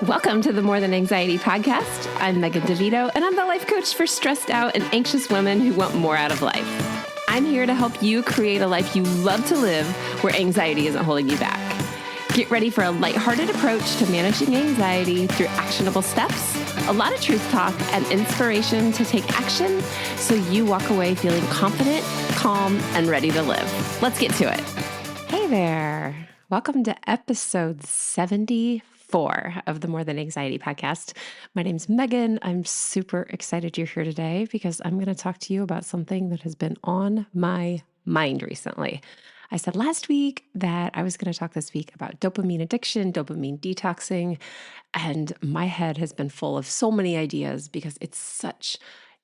Welcome to the More Than Anxiety podcast. I'm Megan DeVito, and I'm the life coach for stressed out and anxious women who want more out of life. I'm here to help you create a life you love to live where anxiety isn't holding you back. Get ready for a lighthearted approach to managing anxiety through actionable steps, a lot of truth talk, and inspiration to take action so you walk away feeling confident, calm, and ready to live. Let's get to it. Hey there. Welcome to episode 74 of the More Than Anxiety podcast. My name's Megan. I'm super excited you're here today because I'm going to talk to you about something that has been on my mind recently. I said last week that I was going to talk this week about dopamine addiction, dopamine detoxing, and my head has been full of so many ideas because it's such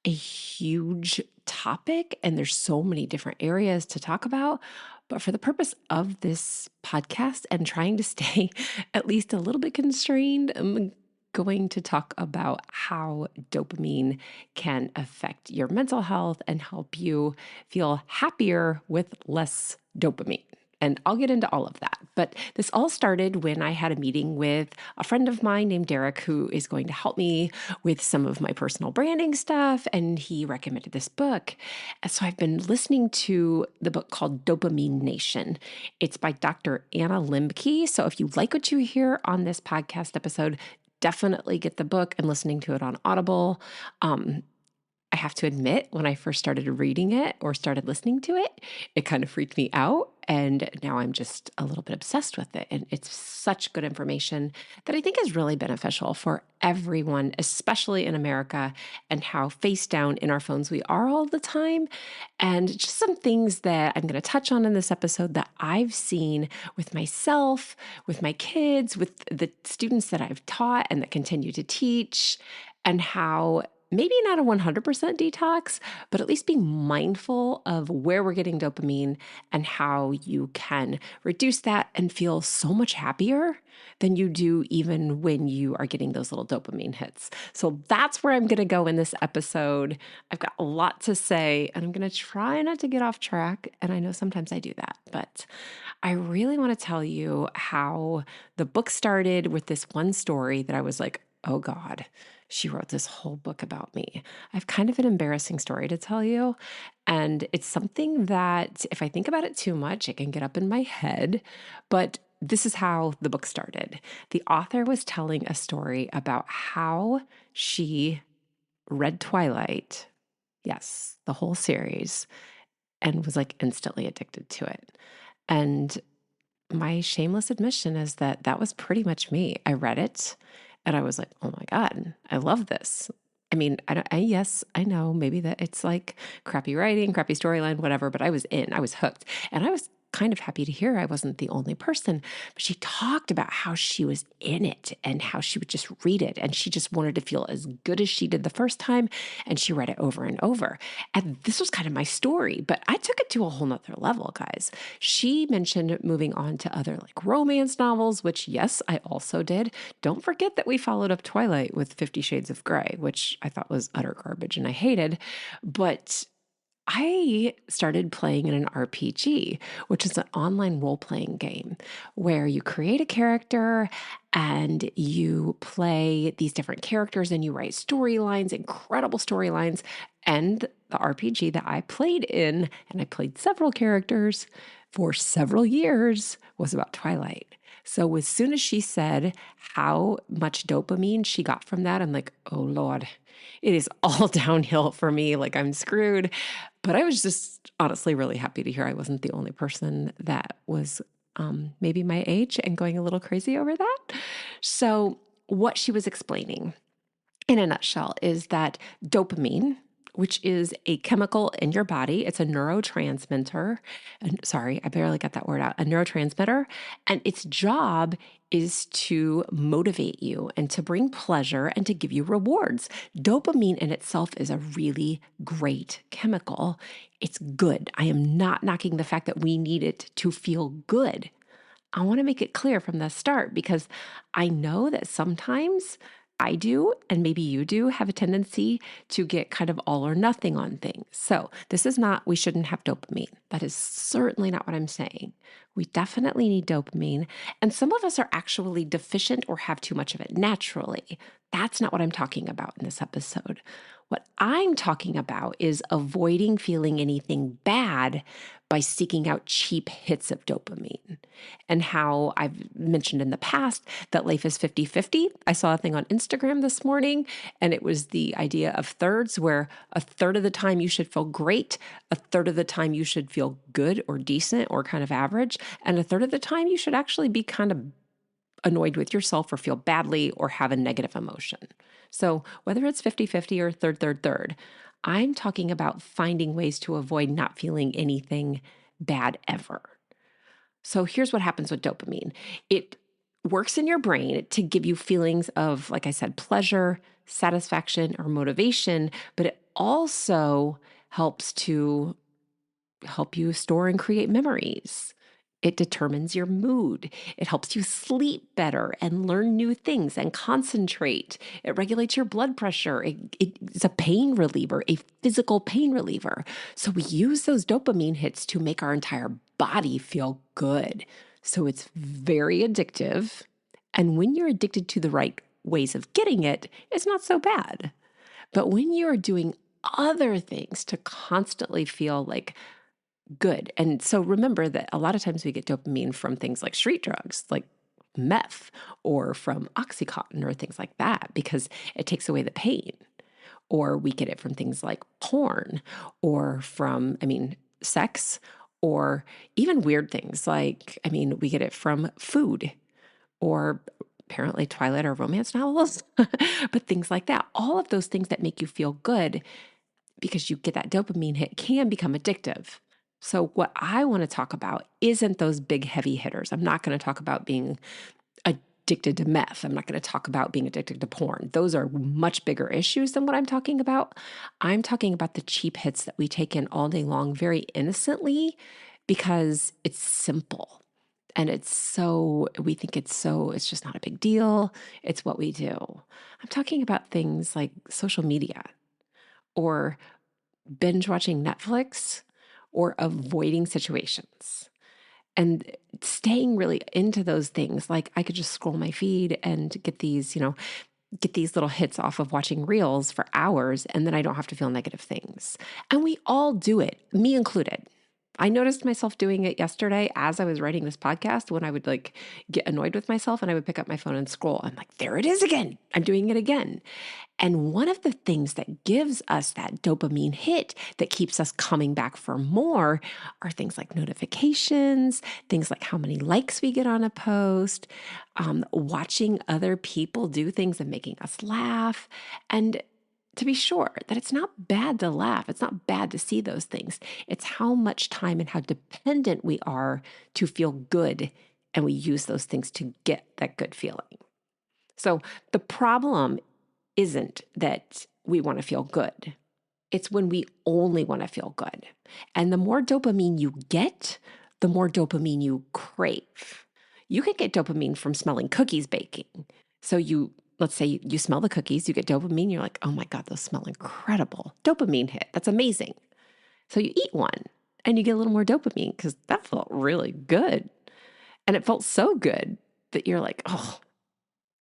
a huge topic and there's so many different areas to talk about. But for the purpose of this podcast and trying to stay at least a little bit constrained, I'm going to talk about how dopamine can affect your mental health and help you feel happier with less dopamine. And I'll get into all of that. But this all started when I had a meeting with a friend of mine named Derek, who is going to help me with some of my personal branding stuff. And he recommended this book. And so I've been listening to the book called Dopamine Nation. It's by Dr. Anna Lembke. So if you like what you hear on this podcast episode, definitely get the book. I'm listening to it on Audible. I have to admit, when I first started reading it or started listening to it, it kind of freaked me out. And now I'm just a little bit obsessed with it. And it's such good information that I think is really beneficial for everyone, especially in America, and how face down in our phones we are all the time. And just some things that I'm going to touch on in this episode that I've seen with myself, with my kids, with the students that I've taught and that continue to teach, and how maybe not a 100% detox, but at least being mindful of where we're getting dopamine and how you can reduce that and feel so much happier than you do even when you are getting those little dopamine hits. So that's where I'm going to go in this episode. I've got a lot to say, and I'm going to try not to get off track. And I know sometimes I do that, but I really want to tell you how the book started with this one story that I was like, oh God, she wrote this whole book about me. I have kind of an embarrassing story to tell you. And it's something that if I think about it too much, it can get up in my head. But this is how the book started. The author was telling a story about how she read Twilight, yes, the whole series, and was like instantly addicted to it. And my shameless admission is that that was pretty much me. I read it. And I was like, oh my God, I love this. I mean, yes, I know maybe that it's like crappy writing, crappy storyline, whatever, but I was hooked. And I was kind of happy to hear I wasn't the only person, but she talked about how she was in it and how she would just read it. And she just wanted to feel as good as she did the first time. And she read it over and over. And this was kind of my story, but I took it to a whole nother level, guys. She mentioned moving on to other like romance novels, which yes, I also did. Don't forget that we followed up Twilight with 50 Shades of Grey, which I thought was utter garbage and I hated, but I started playing in an RPG, which is an online role-playing game where you create a character and you play these different characters and you write storylines, incredible storylines. And the RPG that I played in, and I played several characters for several years, was about Twilight. So as soon as she said how much dopamine she got from that, I'm like, oh Lord, it is all downhill for me. Like I'm screwed. But I was just honestly really happy to hear I wasn't the only person that was maybe my age and going a little crazy over that. So what she was explaining in a nutshell is that dopamine, which is a chemical in your body. It's a neurotransmitter. And sorry, I barely got that word out. A neurotransmitter. And its job is to motivate you and to bring pleasure and to give you rewards. Dopamine in itself is a really great chemical. It's good. I am not knocking the fact that we need it to feel good. I want to make it clear from the start because I know that sometimes I do, and maybe you do, have a tendency to get kind of all or nothing on things. So this is not, we shouldn't have dopamine. That is certainly not what I'm saying. We definitely need dopamine. And some of us are actually deficient or have too much of it naturally. That's not what I'm talking about in this episode. What I'm talking about is avoiding feeling anything bad by seeking out cheap hits of dopamine. And how I've mentioned in the past that life is 50-50. I saw a thing on Instagram this morning, and it was the idea of thirds, where a third of the time you should feel great, a third of the time you should feel good or decent or kind of average, and a third of the time you should actually be kind of annoyed with yourself or feel badly or have a negative emotion. So whether it's 50-50 or third, I'm talking about finding ways to avoid not feeling anything bad ever. So here's what happens with dopamine. It works in your brain to give you feelings of, like I said, pleasure, satisfaction, or motivation, but it also helps to help you store and create memories. It determines your mood. It helps you sleep better and learn new things and concentrate. It regulates your blood pressure. It's a pain reliever, a physical pain reliever. So we use those dopamine hits to make our entire body feel good. So it's very addictive. And when you're addicted to the right ways of getting it, it's not so bad. But when you're doing other things to constantly feel like good. And so remember that a lot of times we get dopamine from things like street drugs, like meth, or from Oxycontin or things like that, because it takes away the pain. Or we get it from things like porn, or from, sex, or even weird things like, we get it from food, or apparently Twilight or romance novels, but things like that. All of those things that make you feel good because you get that dopamine hit can become addictive. So what I want to talk about isn't those big heavy hitters. I'm not going to talk about being addicted to meth. I'm not going to talk about being addicted to porn. Those are much bigger issues than what I'm talking about. I'm talking about the cheap hits that we take in all day long very innocently because it's simple. And we think it's just not a big deal. It's what we do. I'm talking about things like social media or binge watching Netflix or avoiding situations and staying really into those things. Like I could just scroll my feed and get these little hits off of watching reels for hours, and then I don't have to feel negative things. And we all do it, me included. I noticed myself doing it yesterday as I was writing this podcast when I would get annoyed with myself and I would pick up my phone and scroll. I'm like, there it is again. I'm doing it again. And one of the things that gives us that dopamine hit that keeps us coming back for more are things like notifications, things like how many likes we get on a post, watching other people do things and making us laugh. And to be sure that it's not bad to laugh, it's not bad to see those things. It's how much time and how dependent we are to feel good. And we use those things to get that good feeling. So the problem isn't that we want to feel good. It's when we only want to feel good. And the more dopamine you get, the more dopamine you crave. You can get dopamine from smelling cookies baking. So let's say you smell the cookies, you get dopamine, you're like, oh my God, those smell incredible. Dopamine hit, that's amazing. So you eat one and you get a little more dopamine because that felt really good. And it felt so good that you're like, oh,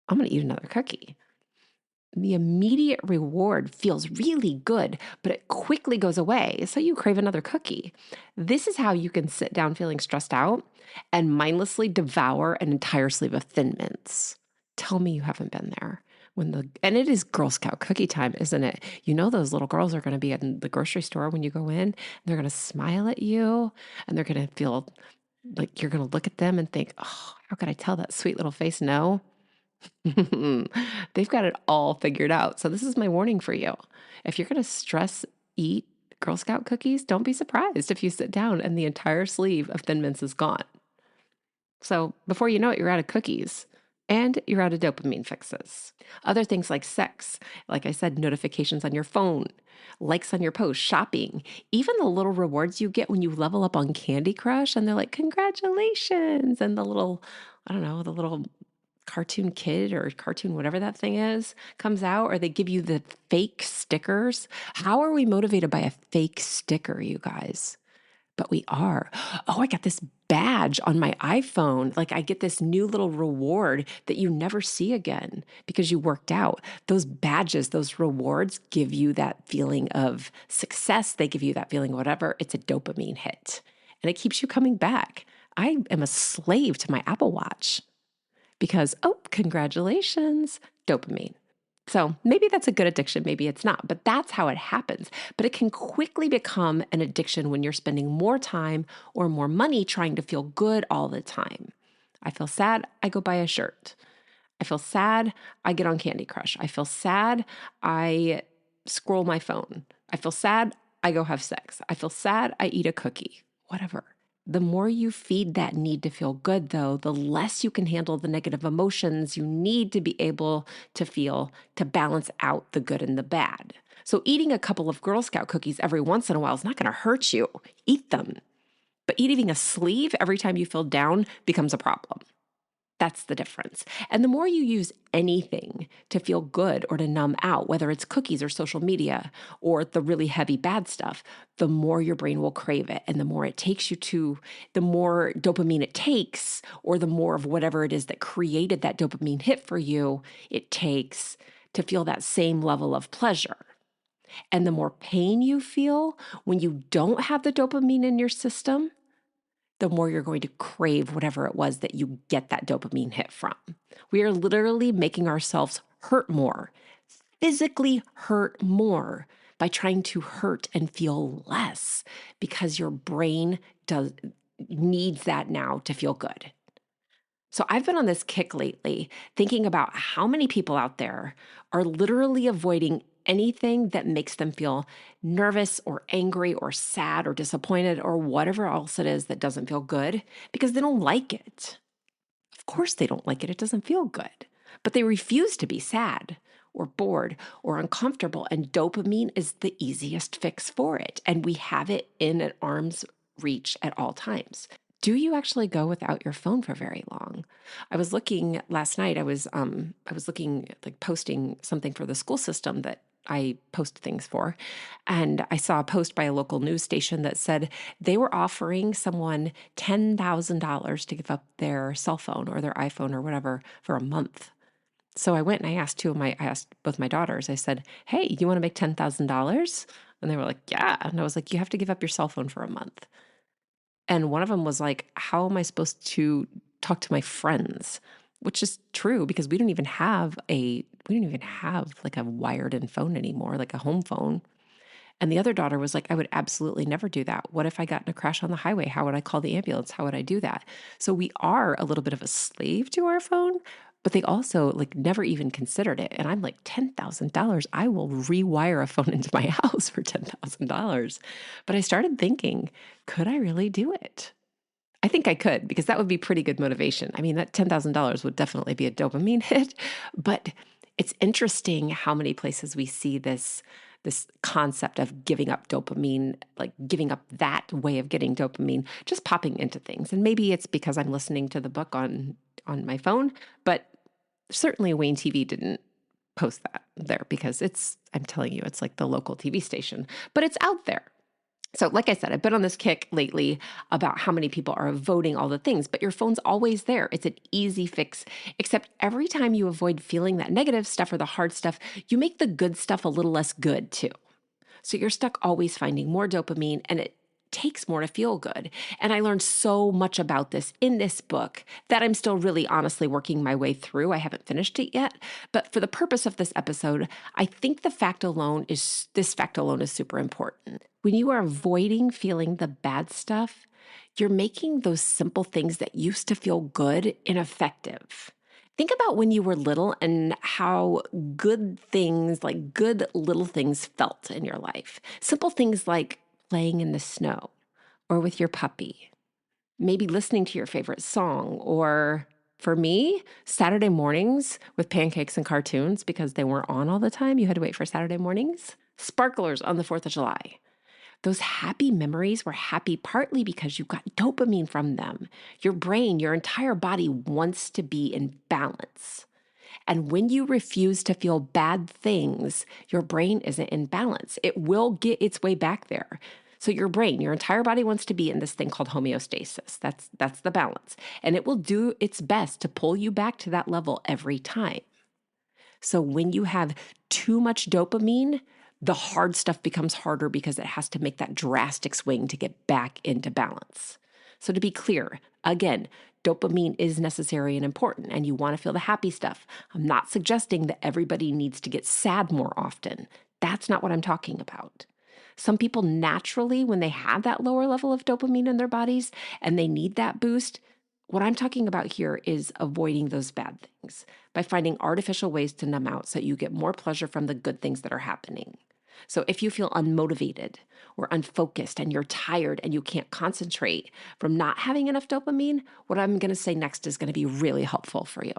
I'm going to eat another cookie. The immediate reward feels really good, but it quickly goes away. So you crave another cookie. This is how you can sit down feeling stressed out and mindlessly devour an entire sleeve of Thin Mints. Tell me you haven't been there. And it is Girl Scout cookie time, isn't it? You know those little girls are going to be in the grocery store when you go in, and they're going to smile at you, and they're going to feel like you're going to look at them and think, oh, how could I tell that sweet little face no? They've got it all figured out. So this is my warning for you. If you're going to stress eat Girl Scout cookies, don't be surprised if you sit down and the entire sleeve of Thin Mints is gone. So before you know it, you're out of cookies and you're out of dopamine fixes. Other things like sex, like I said, notifications on your phone, likes on your post, shopping, even the little rewards you get when you level up on Candy Crush and they're like, congratulations. And the little Cartoon Kid or Cartoon whatever that thing is comes out, or they give you the fake stickers. How are we motivated by a fake sticker, you guys? But we are. Oh, I got this badge on my iPhone. Like I get this new little reward that you never see again because you worked out. Those badges, those rewards give you that feeling of success. They give you that feeling of whatever. It's a dopamine hit and it keeps you coming back. I am a slave to my Apple Watch because, oh, congratulations, dopamine. So maybe that's a good addiction, maybe it's not, but that's how it happens. But it can quickly become an addiction when you're spending more time or more money trying to feel good all the time. I feel sad, I go buy a shirt. I feel sad, I get on Candy Crush. I feel sad, I scroll my phone. I feel sad, I go have sex. I feel sad, I eat a cookie, whatever. The more you feed that need to feel good, though, the less you can handle the negative emotions you need to be able to feel to balance out the good and the bad. So eating a couple of Girl Scout cookies every once in a while is not going to hurt you. Eat them. But eating a sleeve every time you feel down becomes a problem. That's the difference. And the more you use anything to feel good or to numb out, whether it's cookies or social media or the really heavy bad stuff, the more your brain will crave it. And the more it takes you to, the more dopamine it takes, or the more of whatever it is that created that dopamine hit for you, it takes to feel that same level of pleasure. And the more pain you feel when you don't have the dopamine in your system, the more you're going to crave whatever it was that you get that dopamine hit from. We are literally making ourselves hurt more, physically hurt more by trying to hurt and feel less because your brain needs that now to feel good. So I've been on this kick lately thinking about how many people out there are literally avoiding anything that makes them feel nervous or angry or sad or disappointed or whatever else it is that doesn't feel good because they don't like it. Of course they don't like it. It doesn't feel good. But they refuse to be sad or bored or uncomfortable. And dopamine is the easiest fix for it. And we have it in an arm's reach at all times. Do you actually go without your phone for very long? I was looking last night, I was looking, like posting something for the school system that I post things for. And I saw a post by a local news station that said they were offering someone $10,000 to give up their cell phone or their iPhone or whatever for a month. So I went and I asked both my daughters, I said, hey, you want to make $10,000? And they were like, yeah. And I was like, you have to give up your cell phone for a month. And one of them was like, how am I supposed to talk to my friends? Which is true because we don't even have like a wired in phone anymore, like a home phone. And the other daughter was like, I would absolutely never do that. What if I got in a crash on the highway? How would I call the ambulance? How would I do that? So we are a little bit of a slave to our phone, but they also like never even considered it. And I'm like, $10,000, I will rewire a phone into my house for $10,000. But I started thinking, could I really do it? I think I could, because that would be pretty good motivation. I mean, that $10,000 would definitely be a dopamine hit, but it's interesting how many places we see this concept of giving up dopamine, like giving up that way of getting dopamine, just popping into things. And maybe it's because I'm listening to the book on my phone, but certainly Wayne TV didn't post that there because I'm telling you, it's like the local TV station, but it's out there. So like I said, I've been on this kick lately about how many people are avoiding all the things, but your phone's always there. It's an easy fix, except every time you avoid feeling that negative stuff or the hard stuff, you make the good stuff a little less good too. So you're stuck always finding more dopamine, and it takes more to feel good. And I learned so much about this in this book that I'm still really honestly working my way through. I haven't finished it yet, but for the purpose of this episode, I think this fact alone is super important. When you are avoiding feeling the bad stuff, you're making those simple things that used to feel good ineffective. Think about when you were little and how good things, like good little things, felt in your life. Simple things like playing in the snow or with your puppy, maybe listening to your favorite song, or for me, Saturday mornings with pancakes and cartoons because they weren't on all the time. You had to wait for Saturday mornings. Sparklers on the 4th of July. Those happy memories were happy partly because you got dopamine from them. Your brain, your entire body wants to be in balance. And when you refuse to feel bad things, your brain isn't in balance. It will get its way back there. So your brain, your entire body wants to be in this thing called homeostasis. That's the balance. And it will do its best to pull you back to that level every time. So when you have too much dopamine, the hard stuff becomes harder because it has to make that drastic swing to get back into balance. So to be clear, again, dopamine is necessary and important, and you want to feel the happy stuff. I'm not suggesting that everybody needs to get sad more often. That's not what I'm talking about. Some people naturally, when they have that lower level of dopamine in their bodies and they need that boost, what I'm talking about here is avoiding those bad things by finding artificial ways to numb out so you get more pleasure from the good things that are happening. So if you feel unmotivated or unfocused and you're tired and you can't concentrate from not having enough dopamine, what I'm going to say next is going to be really helpful for you.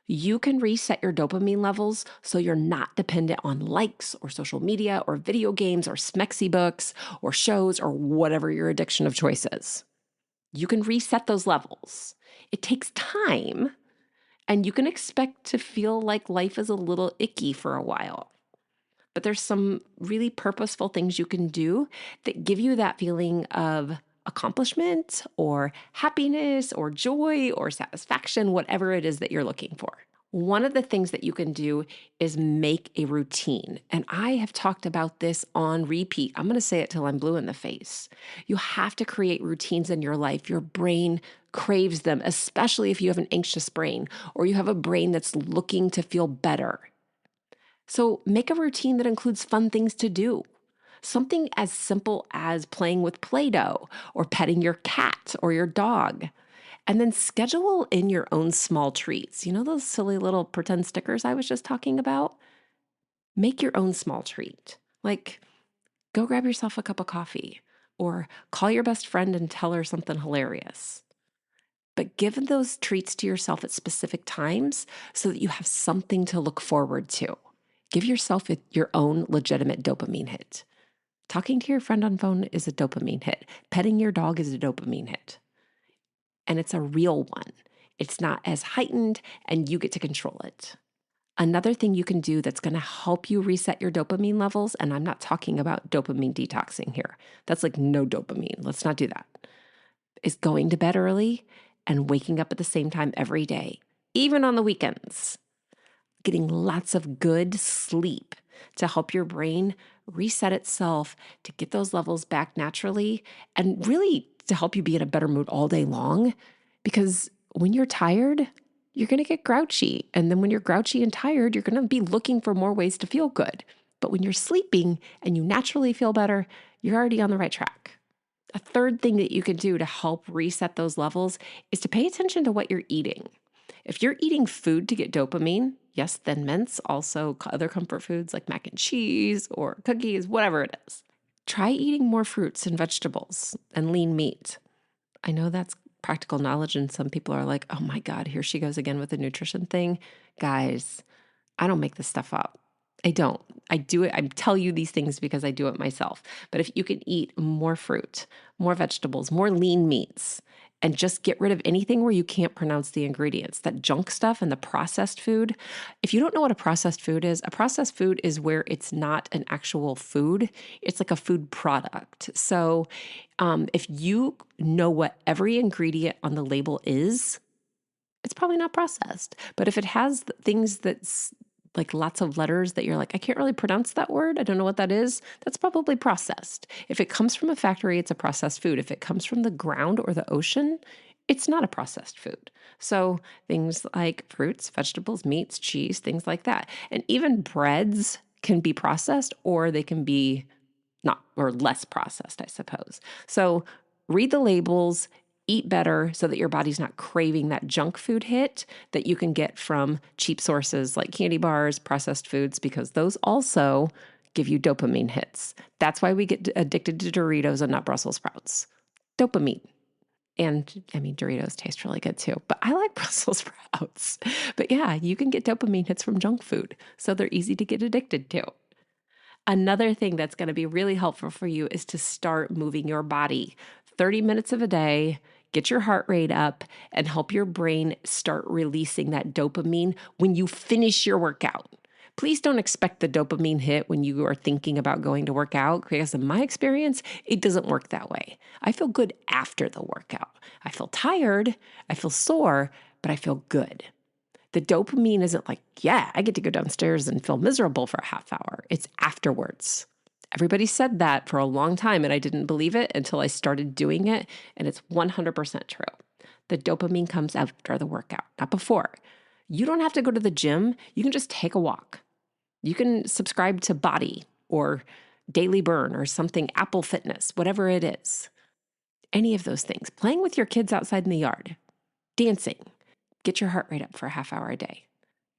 You can reset your dopamine levels so you're not dependent on likes or social media or video games or smexy books or shows or whatever your addiction of choice is. You can reset those levels. It takes time, and you can expect to feel like life is a little icky for a while. But there's some really purposeful things you can do that give you that feeling of accomplishment or happiness or joy or satisfaction, whatever it is that you're looking for. One of the things that you can do is make a routine. And I have talked about this on repeat. I'm going to say it till I'm blue in the face. You have to create routines in your life. Your brain craves them, especially if you have an anxious brain or you have a brain that's looking to feel better. So make a routine that includes fun things to do. Something as simple as playing with Play-Doh or petting your cat or your dog. And then schedule in your own small treats. You know those silly little pretend stickers I was just talking about? Make your own small treat. Like go grab yourself a cup of coffee or call your best friend and tell her something hilarious. But give those treats to yourself at specific times so that you have something to look forward to. Give yourself your own legitimate dopamine hit. Talking to your friend on phone is a dopamine hit. Petting your dog is a dopamine hit. And it's a real one. It's not as heightened, and you get to control it. Another thing you can do that's going to help you reset your dopamine levels, and I'm not talking about dopamine detoxing here. That's like no dopamine. Let's not do that. Is going to bed early and waking up at the same time every day, even on the weekends. Getting lots of good sleep to help your brain reset itself, to get those levels back naturally, and really to help you be in a better mood all day long. Because when you're tired, you're going to get grouchy. And then when you're grouchy and tired, you're going to be looking for more ways to feel good. But when you're sleeping and you naturally feel better, you're already on the right track. A third thing that you can do to help reset those levels is to pay attention to what you're eating. If you're eating food to get dopamine, yes, Thin Mints, also other comfort foods like mac and cheese or cookies, whatever it is. Try eating more fruits and vegetables and lean meat. I know that's practical knowledge, and some people are like, oh my God, here she goes again with the nutrition thing. Guys, I don't make this stuff up. I don't. I do it. I tell you these things because I do it myself. But if you can eat more fruit, more vegetables, more lean meats, and just get rid of anything where you can't pronounce the ingredients, that junk stuff and the processed food. If you don't know what a processed food is where it's not an actual food. It's like a food product. So if you know what every ingredient on the label is, it's probably not processed. But if it has things that's like lots of letters that you're like, I can't really pronounce that word, I don't know what that is, that's probably processed. If it comes from a factory, it's a processed food. If it comes from the ground or the ocean, it's not a processed food. So things like fruits, vegetables, meats, cheese, things like that. And even breads can be processed, or they can be not, or less processed, I suppose. So read the labels, eat better so that your body's not craving that junk food hit that you can get from cheap sources like candy bars, processed foods, because those also give you dopamine hits. That's why we get addicted to Doritos and not Brussels sprouts. Dopamine. And I mean, Doritos taste really good too, but I like Brussels sprouts. But yeah, you can get dopamine hits from junk food, so they're easy to get addicted to. Another thing that's going to be really helpful for you is to start moving your body 30 minutes of a day, get your heart rate up, and help your brain start releasing that dopamine when you finish your workout. Please don't expect the dopamine hit when you are thinking about going to work out, because in my experience, it doesn't work that way. I feel good after the workout. I feel tired, I feel sore, but I feel good. The dopamine isn't like, yeah, I get to go downstairs and feel miserable for a half hour. It's afterwards. Everybody said that for a long time, and I didn't believe it until I started doing it, and it's 100% true. The dopamine comes after the workout, not before. You don't have to go to the gym. You can just take a walk. You can subscribe to Body or Daily Burn or something, Apple Fitness, whatever it is. Any of those things. Playing with your kids outside in the yard, dancing. Get your heart rate up for a half hour a day.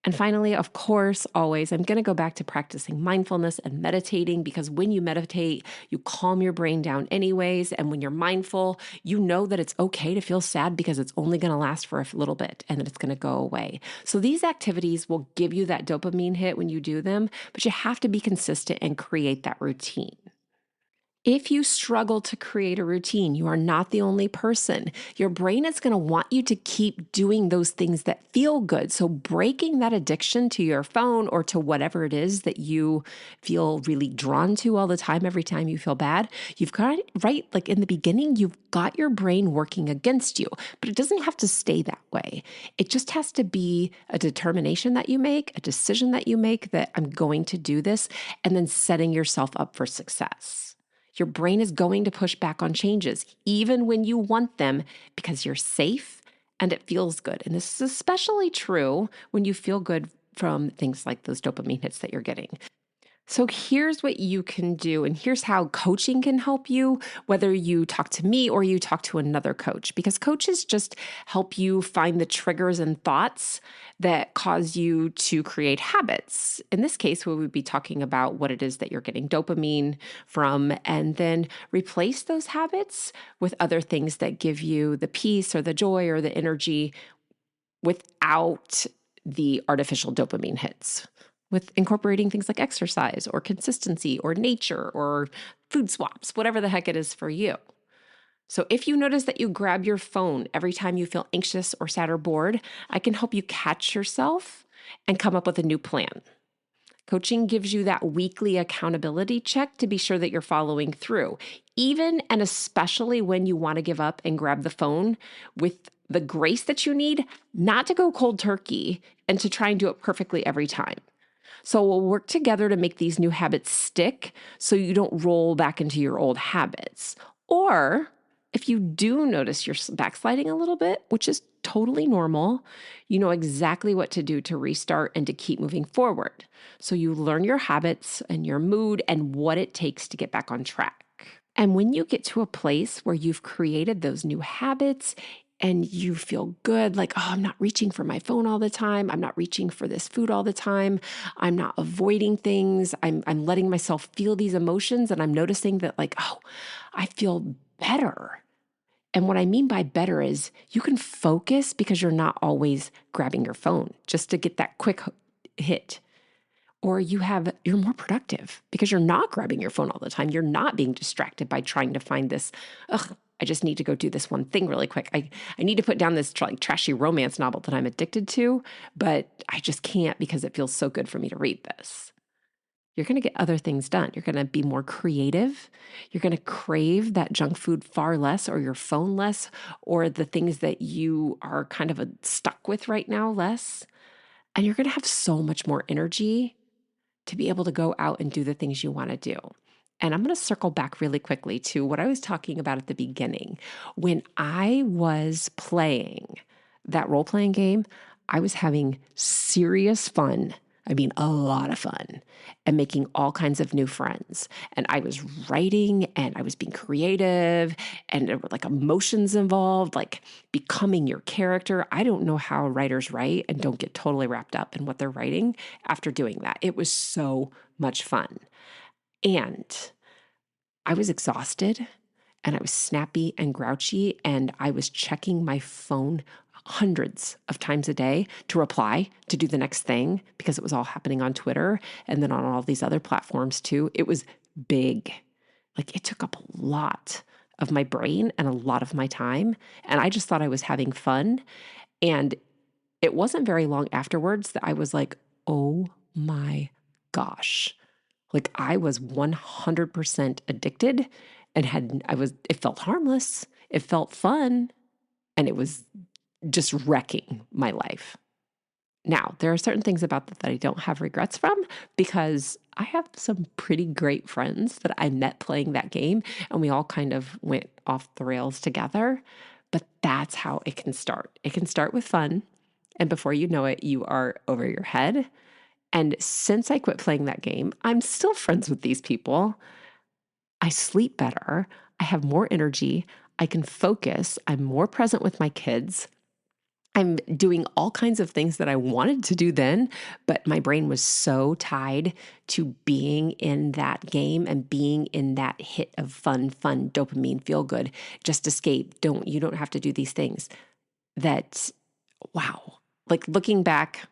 And finally, of course, always, I'm going to go back to practicing mindfulness and meditating, because when you meditate, you calm your brain down anyways. And when you're mindful, you know that it's okay to feel sad because it's only going to last for a little bit and that it's going to go away. So these activities will give you that dopamine hit when you do them, but you have to be consistent and create that routine. If you struggle to create a routine, you are not the only person. Your brain is going to want you to keep doing those things that feel good. So breaking that addiction to your phone or to whatever it is that you feel really drawn to all the time, every time you feel bad, you've got it right. Like in the beginning, you've got your brain working against you, but it doesn't have to stay that way. It just has to be a determination that you make, a decision that you make that I'm going to do this, and then setting yourself up for success. Your brain is going to push back on changes, even when you want them, because you're safe and it feels good. And this is especially true when you feel good from things like those dopamine hits that you're getting. So here's what you can do, and here's how coaching can help you, whether you talk to me or you talk to another coach, because coaches just help you find the triggers and thoughts that cause you to create habits. In this case, we would be talking about what it is that you're getting dopamine from, and then replace those habits with other things that give you the peace or the joy or the energy without the artificial dopamine hits, with incorporating things like exercise or consistency or nature or food swaps, whatever the heck it is for you. So if you notice that you grab your phone every time you feel anxious or sad or bored, I can help you catch yourself and come up with a new plan. Coaching gives you that weekly accountability check to be sure that you're following through, even and especially when you want to give up and grab the phone, with the grace that you need not to go cold turkey and to try and do it perfectly every time. So we'll work together to make these new habits stick so you don't roll back into your old habits. Or if you do notice you're backsliding a little bit, which is totally normal, you know exactly what to do to restart and to keep moving forward. So you learn your habits and your mood and what it takes to get back on track. And when you get to a place where you've created those new habits and you feel good, like, oh, I'm not reaching for my phone all the time. I'm not reaching for this food all the time. I'm not avoiding things. I'm letting myself feel these emotions. And I'm noticing that, like, oh, I feel better. And what I mean by better is you can focus because you're not always grabbing your phone just to get that quick hit. Or you're more productive because you're not grabbing your phone all the time. You're not being distracted by trying to find this, I just need to go do this one thing really quick. I need to put down this trashy romance novel that I'm addicted to, but I just can't because it feels so good for me to read this. You're going to get other things done. You're going to be more creative. You're going to crave that junk food far less, or your phone less, or the things that you are kind of stuck with right now less. And you're going to have so much more energy to be able to go out and do the things you want to do. And I'm going to circle back really quickly to what I was talking about at the beginning. When I was playing that role-playing game, I was having serious fun. I mean, a lot of fun, and making all kinds of new friends. And I was writing and I was being creative, and there were like emotions involved, like becoming your character. I don't know how writers write and don't get totally wrapped up in what they're writing after doing that. It was so much fun. And I was exhausted and I was snappy and grouchy, and I was checking my phone hundreds of times a day to reply, to do the next thing, because it was all happening on Twitter and then on all these other platforms too. It was big. Like, it took up a lot of my brain and a lot of my time. And I just thought I was having fun. And it wasn't very long afterwards that I was like, oh my gosh. Like, I was 100% addicted and it felt harmless. It felt fun. And it was just wrecking my life. Now, there are certain things about that I don't have regrets from, because I have some pretty great friends that I met playing that game, and we all kind of went off the rails together. But that's how it can start. It can start with fun, and before you know it, you are over your head. And since I quit playing that game, I'm still friends with these people. I sleep better. I have more energy. I can focus. I'm more present with my kids. I'm doing all kinds of things that I wanted to do then, but my brain was so tied to being in that game and being in that hit of fun, dopamine, feel good, just escape. You don't have to do these things. That, wow. Like, looking back,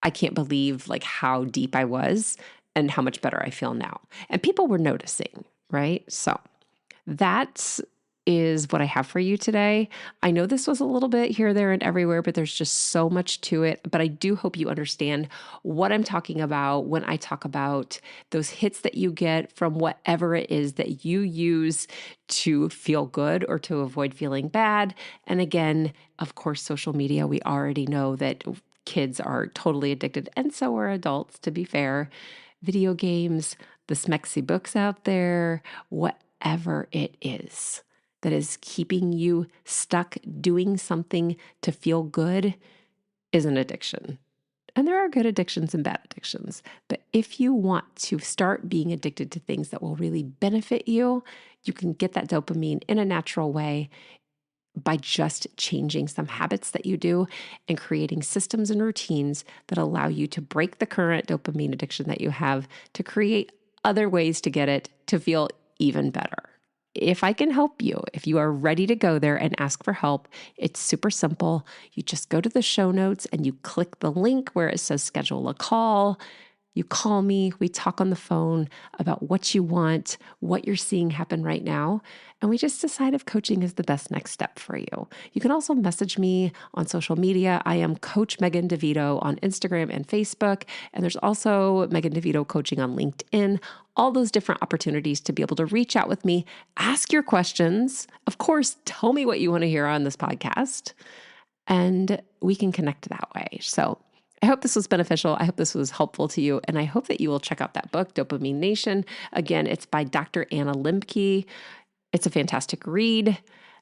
I can't believe like how deep I was and how much better I feel now. And people were noticing, right? So that's is what I have for you today. I know this was a little bit here, there, and everywhere, but there's just so much to it. But I do hope you understand what I'm talking about when I talk about those hits that you get from whatever it is that you use to feel good or to avoid feeling bad. And again, of course, social media, we already know that kids are totally addicted, and so are adults, to be fair. Video games, the smexy books out there, whatever it is that is keeping you stuck doing something to feel good is an addiction. And there are good addictions and bad addictions. But if you want to start being addicted to things that will really benefit you, you can get that dopamine in a natural way by just changing some habits that you do and creating systems and routines that allow you to break the current dopamine addiction that you have, to create other ways to get it to feel even better. If I can help you, if you are ready to go there and ask for help, it's super simple. You just go to the show notes and you click the link where it says schedule a call. You call me, we talk on the phone about what you want, what you're seeing happen right now, and we just decide if coaching is the best next step for you. You can also message me on social media. I am Coach Megan DeVito on Instagram and Facebook, and there's also Megan DeVito Coaching on LinkedIn. All those different opportunities to be able to reach out with me, ask your questions. Of course, tell me what you want to hear on this podcast, and we can connect that way. So I hope this was beneficial. I hope this was helpful to you. And I hope that you will check out that book, Dopamine Nation. Again, it's by Dr. Anna Lembke. It's a fantastic read.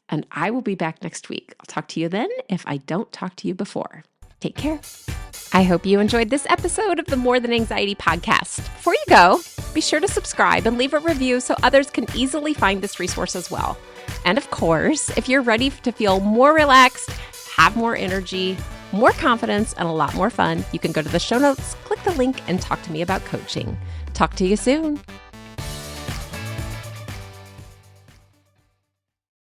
And I will be back next week. I'll talk to you then if I don't talk to you before. Take care. I hope you enjoyed this episode of the More Than Anxiety podcast. Before you go, be sure to subscribe and leave a review so others can easily find this resource as well. And of course, if you're ready to feel more relaxed, have more energy, more confidence, and a lot more fun, you can go to the show notes, click the link, and talk to me about coaching. Talk to you soon.